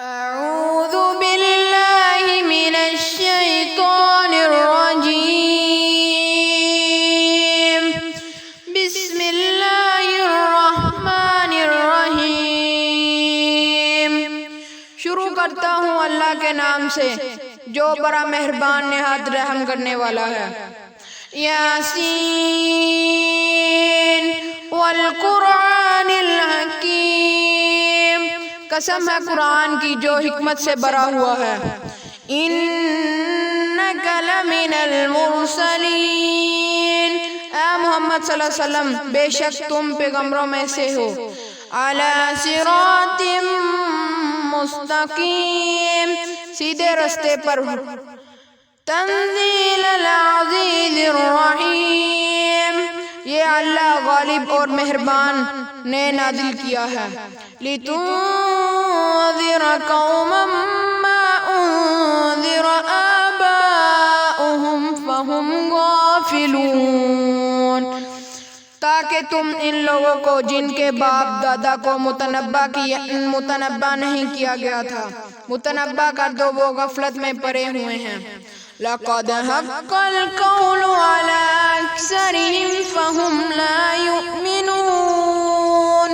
أعوذ بالله من الشيطان الرجيم بسم الله الرحمن الرحیم۔ شروع کرتا ہوں اللہ کے نام سے جو بڑا مہربان نہایت رحم کرنے والا ہے۔ یاسین والقرآن الحکیم، قسم ہے قرآن کی جو حکمت سے بھرا ہوا ہے۔ انک لمن المرسلین، اے محمد صلی اللہ علیہ وسلم بے شک تم پیغمبروں میں سے ہو۔ علی صراط مستقیم، سیدھے رستے پر ہو۔ تنزیل العزیز الرحیم، یہ اللہ غالب اور مہربان نے نازل کیا ہے۔ لِتُنذِرَ قَوْمًا مَّا أُنذِرَ آبَاؤُهُمْ فَهُمْ غَافِلُونَ، تاکہ تم ان لوگوں کو جن کے باپ دادا کو متنبع نہیں کیا گیا تھا متنبع کر دو، وہ غفلت میں پڑے ہوئے ہیں۔ لَقَدْ حَقَّ الْقَوْلُ عَلَىٰ أَكْثَرِهِمْ فَهُمْ لَا يُؤْمِنُونَ،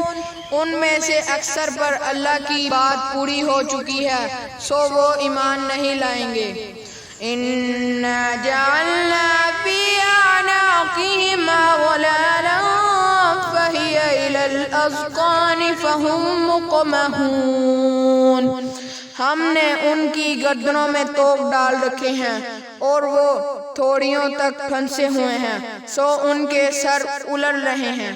ان میں سے اکثر پر اللہ کی بات پوری ہو چکی ہے سو وہ ایمان نہیں لائیں گے۔ إِنَّا جَعَلْنَا فِي أَعْنَاقِهِمْ أَغْلَالًا فَهِيَ إِلَى الْأَذْقَانِ فَهُمْ مُقْمَحُونَ، ہم نے ان کی گردنوں میں طوق ڈال رکھے ہیں اور وہ تھوڑیوں تک پھنسے ہوئے ہیں سو ان کے سر الٹ رہے ہیں۔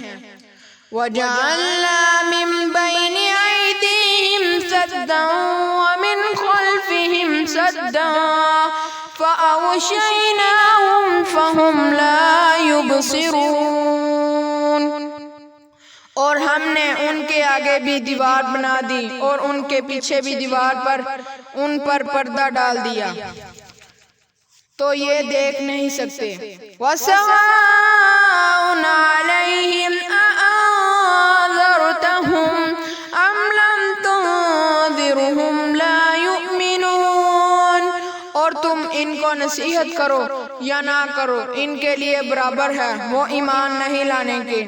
وَجَعَلْنَا مِن بَيْنِ أَيْدِيهِمْ سَدًّا وَمِنْ خَلْفِهِمْ سَدًّا فَأَغْشَيْنَاهُمْ فَهُمْ لَا يُبْصِرُونَ، اور ہم نے ان کے آگے بھی دیوار بنا دی اور ان کے پیچھے بھی دیوار پر ان پر پردہ ڈال دیا تو یہ دیکھ نہیں سکتے۔ وَسَوَاءٌ عَلَيْهِمْ أَأَنذَرْتَهُمْ أَمْ لَمْ تُنذِرْهُمْ لَا يُؤْمِنُونَ، اور تم ان کو نصیحت کرو یا نہ کرو ان کے لیے برابر ہے، وہ ایمان نہیں لانے کے۔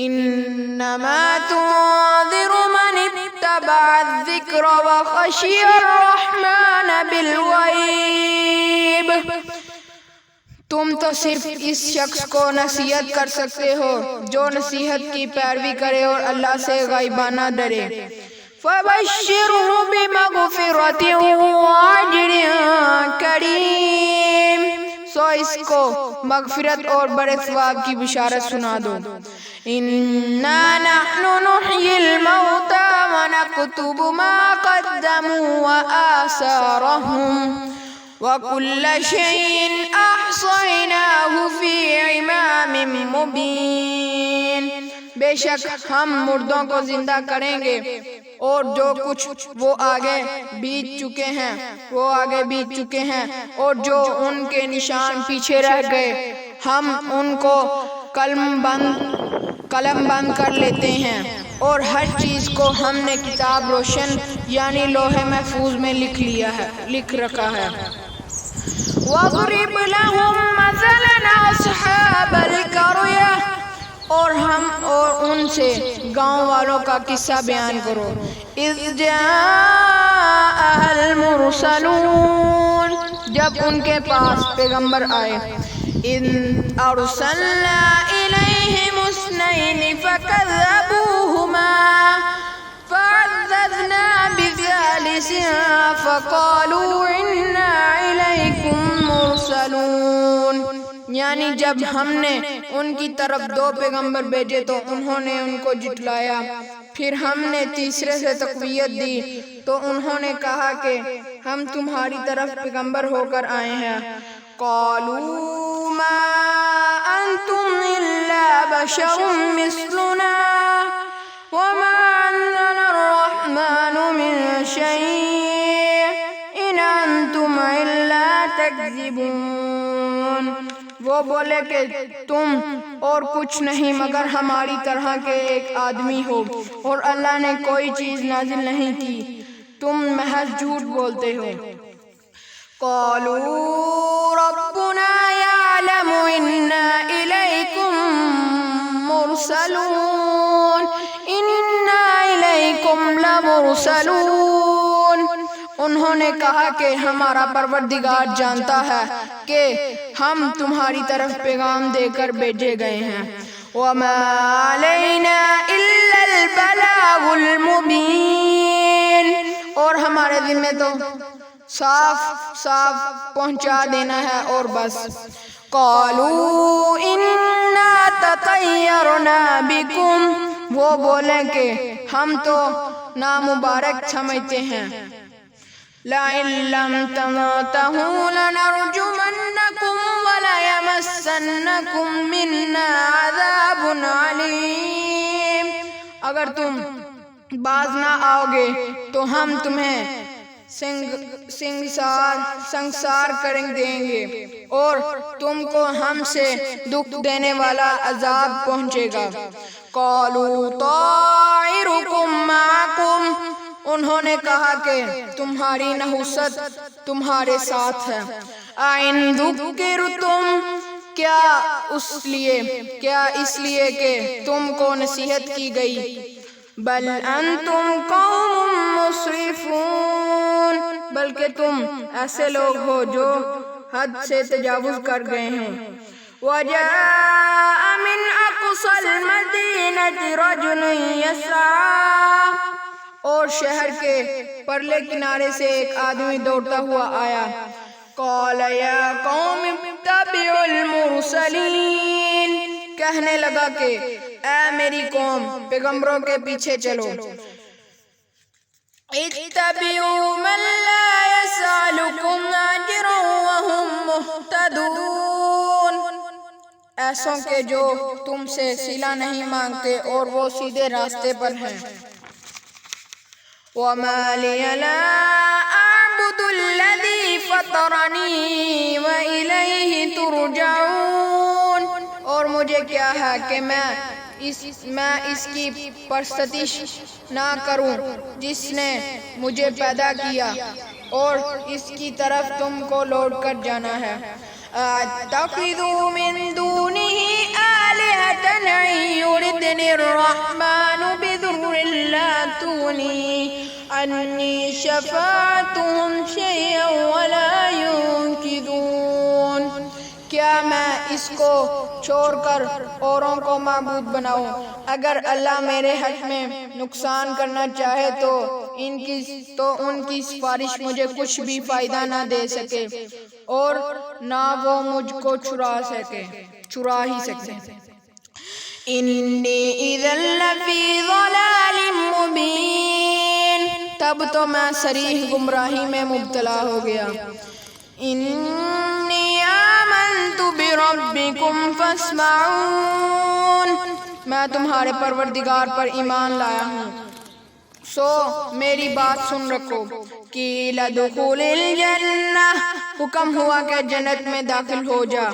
انما تنذر من اتبع الذکر وخشی الرحمن بالغیب، تم تو صرف اس شخص کو نصیحت کر سکتے ہو جو نصیحت کی پیروی کرے اور اللہ سے غائبانہ ڈرے۔ فَبَشِّرْهُ بِمَغْفِرَةٍ وَأَجْرٍ كَرِيمٍ، سو اس کو مغفرت اور بڑے ثواب کی بشارت سنا دو۔ إِنَّا نَحْنُ نُحْيِي الْمَوْتَىٰ وَنَكْتُبُ مَا قَدَّمُوا وَآثَارَهُمْ وَكُلَّ شَيْءٍ أَحْصَيْنَاهُ فِي إِمَامٍ مُّبِينٍ، بے شک ہم مردوں کو زندہ کریں گے اور جو کچھ وہ آگے بیت چکے ہیں اور جو ان کے نشان پیچھے رہ گئے ہم ان کو قلم بند کر لیتے ہیں، اور ہر چیز کو ہم نے کتاب روشن یعنی لوح محفوظ میں لکھ رکھا ہے۔ وَاضْرِبْ لَهُم مَّثَلًا أَصْحَابَ الْقَرْيَةِ، اور ان سے گاؤں والوں کا قصہ بیان کرو۔ إِذْ جَاءَهَا الْمُرْسَلُونَ، جب ان کے پاس پیغمبر آئے۔ إِذْ أَرْسَلْنَا إِلَيْهِمُ اثْنَيْنِ فَكَذَّبُوهُمَا فَعَزَّزْنَا بِثَالِثٍ فَقَالُوا إِنَّا إِلَيْكُمْ مُرْسَلُونَ، یعنی جب ہم نے ان کی طرف دو پیغمبر بھیجے تو انہوں نے ان کو جھٹلایا، پھر ہم نے تیسرے سے تقویت دی تو انہوں نے کہا کہ ہم تمہاری طرف پیغمبر ہو کر آئے ہیں۔ قَالُوا مَا أَنْتُمْ إِلَّا بَشَرٌ مِّثْلُنَا وَمَا أَنزَلَ الرَّحْمَٰنُ مِن شَيْءٍ إِنْ أَنْتُمْ إِلَّا تَكْذِبُونَ، وہ بولے کہ تم اور کچھ نہیں مگر ہماری طرح کے ایک آدمی ہو اور اللہ نے کوئی چیز نازل نہیں کی، تم محض جھوٹ بولتے ہو۔ قالوا ربنا يعلم إنا إليكم مرسلون إنا إليكم لمرسلون۔ انہوں نے کہا کہ ہمارا پروردگار جانتا ہے کہ ہم تمہاری طرف پیغام دے کر بھیجے گئے ہیں۔ وما علینا الا البلاغ المبین، اور ہمارے ذمہ تو صاف صاف پہنچا دینا ہے اور بس۔ قالوا انا تطیرنا بکم، وہ بولیں کہ ہم تو نامبارک سمجھتے ہیں۔ لئن لم تنتہوا لنرجمنکم وليمسنکم منا عذاب علیم، اگر تم باز نہ آؤ گے تو ہم تمہیں سنگسار کر دیں گے اور تم کو ہم سے دکھ دینے والا عذاب پہنچے گا۔ قالوا طائرکم معکم، انہوں نے کہا کہ تمہاری نحوست تمہارے ساتھ ہے۔ اَإِن ذُكِّرْتُمْ، کیا اس لیے کہ تم کو نصیحت کی گئی؟ بل انتم قوم مسرفون، بلکہ تم ایسے لوگ ہو جو حد سے تجاوز کر گئے ہیں۔ وجاء من اقصى المدينة رجل يسعى، اور شہر کے پرلے کنارے سے ایک آدمی دوڑتا ہوا آیا۔ قال یا قوم اتبعوا المرسلین، کہنے لگا کہ اے میری قوم پیغمبروں کے پیچھے چلو۔ اتبعوا من لا يسألكم اجرا وهم مهتدون، ایسوں کے جو تم سے صلہ نہیں مانگتے اور وہ سیدھے راستے پر ہیں۔ وما لي لا أعبد الذي فطرني وإليه ترجعون، اور مجھے کیا ہے کہ میں اس کی پرستش نہ کروں جس نے مجھے پیدا کیا اور اس کی طرف تم کو لوٹ کر جانا ہے۔ اتخذوا من دونه آلهة إن يردني الرحمن بضر لا تغني عني شفاعتهم شيئا ولا ينقذون، کیا میں اس کو چھوڑ کر اوروں کو معبود بناؤں؟ اگر اللہ میرے حق میں نقصان کرنا چاہے تو ان کی سفارش مجھے کچھ بھی فائدہ نہ دے سکے اور نہ وہ مجھ کو چرا ہی سکے۔ انی اذا لفی ضلال مبین، تب تو میں صریح گمراہی میں مبتلا ہو گیا۔ انی آمنت بربکم فاسمعون، میں تمہارے پروردگار پر ایمان لایا ہوں سو میری بات سن رکھو۔ قیل ادخل الجنہ، حکم ہوا کہ جنت میں داخل ہو جا۔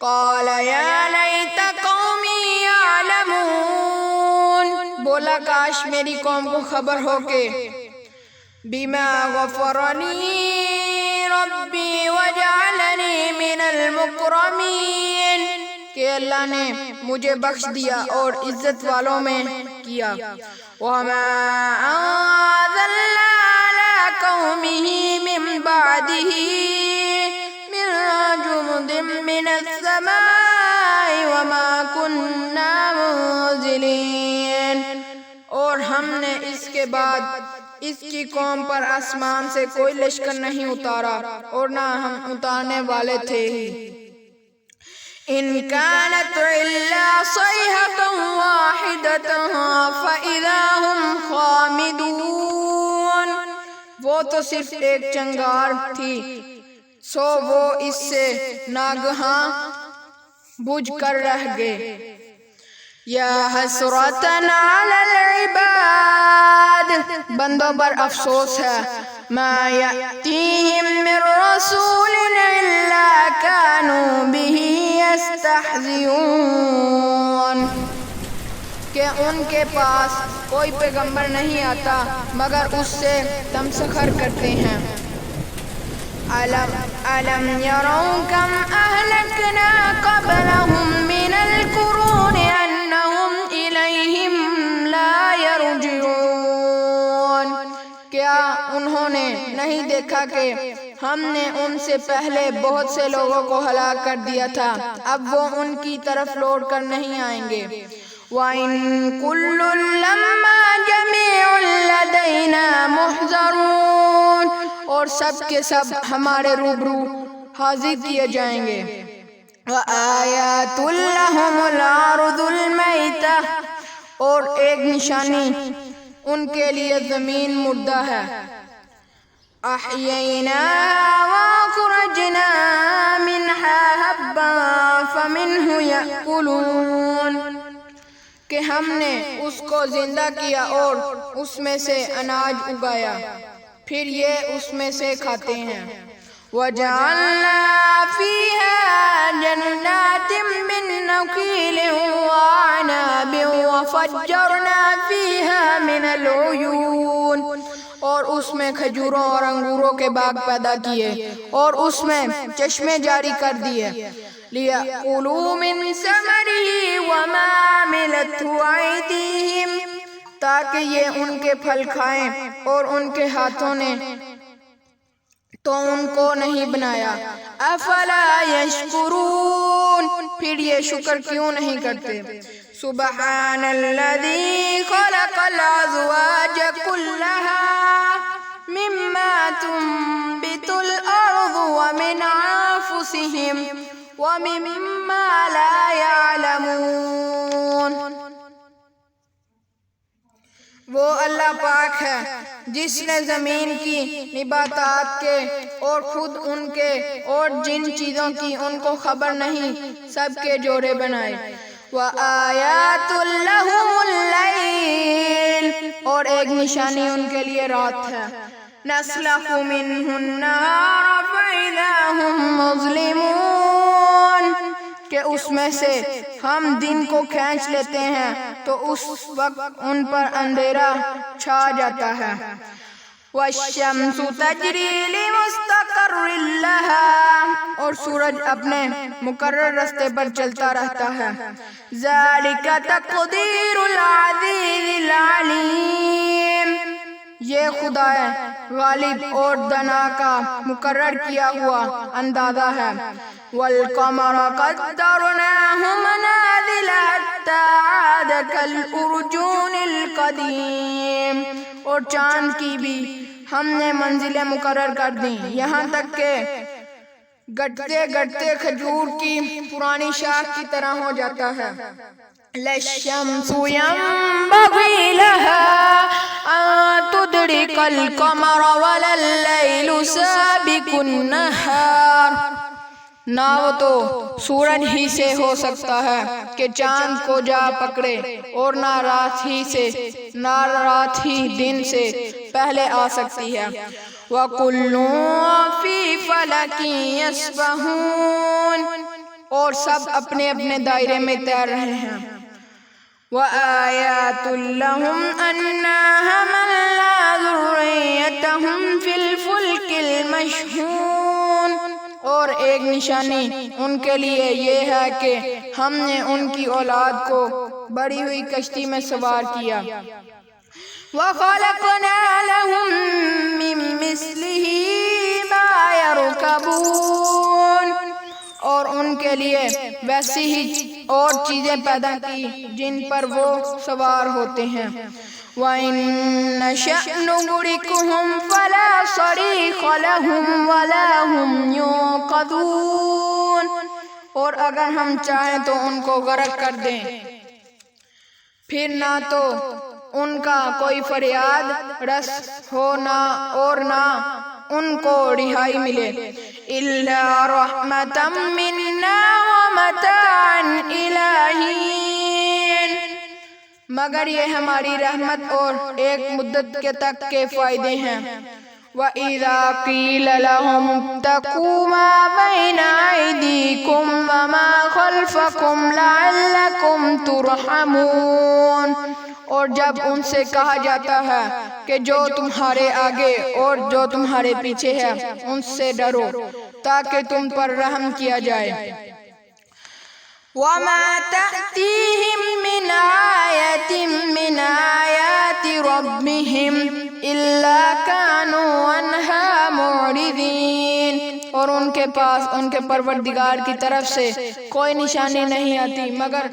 قال یا لیت قومی یعلمون، بولا کاش میری قوم کو خبر ہو کہ بما غفرنی ربی وجعلنی من المکرمین، کہ اللہ نے مجھے بخش دیا اور عزت والوں میں کیا۔ وما انزلنا علی قومہ من بعدہ من جند من السماء وما كنا منزلین، اور ہم نے اس کے بعد اس کی قوم پر آسمان سے کوئی لشکر نہیں اتارا اور نہ ہم اتارنے والے تھے ہی۔ ان كانت الا صيحة واحدة فاذا هم خامدون، وہ تو صرف ایک چنگار تھی سو وہ اس سے ناگہاں بجھ کر رہ گئے۔ یا حسرتنا علی العباد، بندوں پر افسوس ہے ما يأتيهم من رسول إلا كانوا به يستهزئون کہ ان کے پاس کوئی پیغمبر نہیں آتا مگر اس سے تمسخر کرتے ہیں۔ أَلَمْ يَرَوْا كَمْ أَهْلَكْنَا قَبْلَهُمْ مِنَ الْقُرُونِ أَنَّهُمْ إِلَيْهِمْ لَا يَرْجِعُونَ کیا انہوں نے نہیں دیکھا کہ ہم نے ان سے پہلے بہت سے لوگوں کو ہلاک کر دیا تھا، اب وہ ان کی طرف لوٹ کر نہیں آئیں گے۔ وَإِن كُلٌّ لَّمَّا جَمِيعٌ لَّدَيْنَا مُحْضَرُونَ اور سب کے سب ہمارے روبرو حاضر کیے جائیں گے۔ وَآيَاتٌ لَّهُمُ الْأَرْضُ الْمَيْتَةُ اور ایک نشانی ان کے لیے زمین مردہ ہے۔ أَحْيَيْنَاهَا وَأَخْرَجْنَا مِنْهَا حَبًّا فَمِنْهُ يَأْكُلُونَ کہ ہم نے اس کو زندہ کیا اور اس میں سے اناج اگایا، پھر یہ اس میں سے کھاتے ہیں۔ وَجَعَلْنَا فِيهَا جَنَّاتٍ مِّن نَّخِيلٍ وَأَعْنَابٍ وَفَجَّرْنَا فِيهَا مِنَ الْعُيُونِ اور اس میں کھجوروں اور انگوروں کے باغ پیدا کیے اور اس میں چشمے جاری کر دیے۔ لِيَأْكُلُوا مِن ثَمَرِهِ وَمَا عَمِلَتْهُ أَيْدِيهِمْ تاکہ یہ ان کے پھل کھائیں اور ان کے ہاتھوں نے تو ان کو نہیں بنایا۔ أَفَلَا يَشْكُرُونَ پھر یہ شکر کیوں نہیں کرتے۔ سبحان الذي خلق الأزواج كلها مما تنبت الأرض ومن أنفسهم ومما لا يعلمون وہ اللہ پاک ہے جس نے زمین کی نباتات کے اور خود ان کے اور جن چیزوں کی ان کو خبر نہیں سب کے جوڑے بنائے۔ وَآيَاتٌ لَّهُمُ اللَّيْلُ اور ایک نشانی ان کے لیے رات ہے۔ نَسْلَخُ مِنْهُ النَّهَارَ فَإِذَا هُمْ مُظْلِمُونَ کہ اس میں سے ہم دن کو کھینچ لیتے ہیں تو اس وقت ان پر اندھیرا چھا جاتا ہے۔ وَالشَّمْسُ تَجْرِي لِمُسْتَقَرٍّ لَهَا اور سورج اپنے مقرر راستے پر چلتا رہتا ہے۔ ذَلِكَ تَقْدِيرُ الْعَزِيزِ الْعَلِيمِ یہ خدا غالب اور دانا کا مقرر کیا ہوا اندازہ ہے۔ وَالْقَمَرَ قَدَّرْنَاهُ مَنَازِلَ حَتَّىٰ عَادَ كَالْأُرْجُونِ الْقَدِيمِ اور چاند کی بھی ہم نے منزلیں مقرر کر دیں یہاں تک کہ گٹتے گٹتے کھجور کی پرانی شاخ کی طرح ہو جاتا ہے۔ لَلشَّمْسُ يَنبَغِي لَهَا أَن تُدْرِكَ الْقَمَرَ وَلَا اللَّيْلُ سَابِقُ النَّهَارِ نہ وہ تو سورج ہی سے ہو سکتا ہے کہ چاند کو جا پکڑے اور نہ رات ہی دن سے پہلے آ سکتی ہے۔ وَكُلٌّ فِي فَلَكٍ يَسْبَحُونَ اور سب اپنے اپنے دائرے میں تیر رہے ہیں۔ وَآيَاتٌ لَّهُمْ أَنَّا حَمَلْنَا ذُرِّيَّتَهُمْ فِي الْفُلْكِ الْمَشْحُونِ اور ایک نشانی ان کے لیے یہ ہے کہ ہم نے ان کی اولاد کو بڑی ہوئی کشتی میں سوار کیا۔ وَخَلَقْنَا لَهُم مِّن مِّثْلِهِ مَا يَرْكَبُونَ اور ان کے لیے ویسی ہی اور چیزیں پیدا کی جن پر وہ سوار ہوتے ہیں۔ وَإِن نَّشَأْ نُغْرِقْهُمْ فَلَا صَرِيخَ لَهُمْ وَلَا هُمْ يُنقَذُونَ اور اگر ہم چاہیں تو ان کو غرق کر دیں پھر نہ تو ان کا کوئی فریاد رس ہو اور نہ ان کو رہائی ملے۔ إِلَّا رَحْمَةً مِّنَّا وَمَتَاعًا إِلَىٰ حِينٍ مگر یہ ہماری رحمت اور ایک مدت کے تک کے فائدے ہیں۔ وَإِذَا قِيلَ لَهُمُ اتَّقُوا مَا بَيْنَ أَيْدِيكُمْ وَمَا خَلْفَكُمْ لَعَلَّكُمْ تُرْحَمُونَ، اور جب ان سے کہا جاتا ہے کہ جو تمہارے آگے اور جو تمہارے پیچھے ہے ان سے ڈرو تاکہ تم پر رحم کیا جائے۔ وَمَا تَأْتِيهِم مِّنْ آيَةٍ مِّنْ آيَاتِ رَبِّهِمْ إِلَّا كَانُوا عَنْهَا مُعْرِضِينَ، اور ان کے پاس ان کے پروردگار کی طرف سے کوئی نشانی نہیں آتی مگر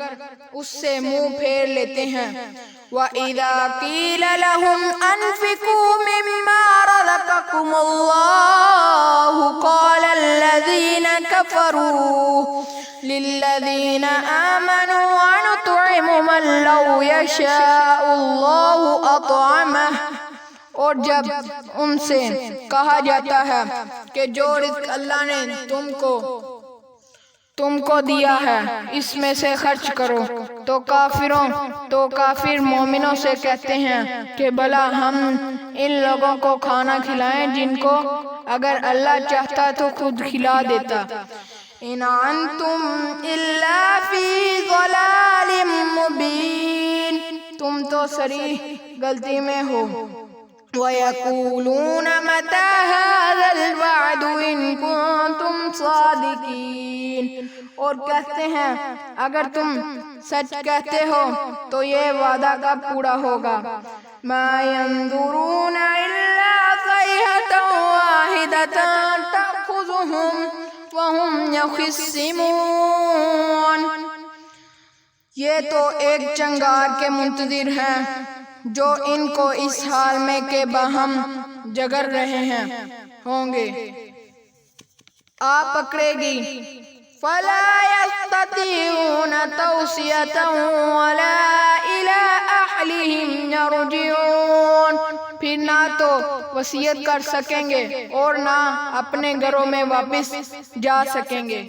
اس سے منہ پھیر لیتے ہیں۔ وَإِذَا قِيلَ لَهُمْ أَنفِقُوا مِمَّا رَزَقَكُمُ اللَّهُ قَالَ الَّذِينَ كَفَرُوا لِلَّذِينَ آمَنُوا أَنُطْعِمُ مَن لَّوْ يَشَاءُ اللَّهُ أَطْعَمَهُ، اور جب ان سے کہا جاتا ہے کہ جو رزق اللہ نے تم کو دیا ہے اس میں سے خرچ کرو، تو کافر مومنوں سے کہتے ہیں کہ بھلا ہم ان لوگوں کو کھانا کھلائیں جن کو اگر اللہ چاہتا تو خود کھلا دیتا۔ إِنْ أَنْتُمْ إِلَّا فِي ضَلَالٍ مُبِينٍ، تم تو صریح غلطی میں ہو۔ وَيَقُولُونَ مَتَى هَذَا الْوَعْدُ إِن كُنتُمْ صَادِقِينَ، اور کہتے ہیں اگر تم سچ کہتے ہو تو یہ وعدہ کب پورا ہوگا۔ مَا يَنظُرُونَ إِلَّا صَيْحَةً وَاحِدَةً تَأْخُذُهُمْ وَهُمْ يَخِصِّمُونَ، یہ تو ایک چنگار کے منتظر ہیں جو ان کو اس حال میں کہ باہم جگڑ رہے ہیں ہوں گے آ پکڑے گی۔ فَلَا يَسْتَطِيعُونَ تَوْصِيَةً وَلَا إِلَىٰ أَهْلِهِمْ يَرْجِعُونَ، پھر نہ تو وصیت کر سکیں گے اور نہ اپنے گھروں میں واپس جا سکیں گے۔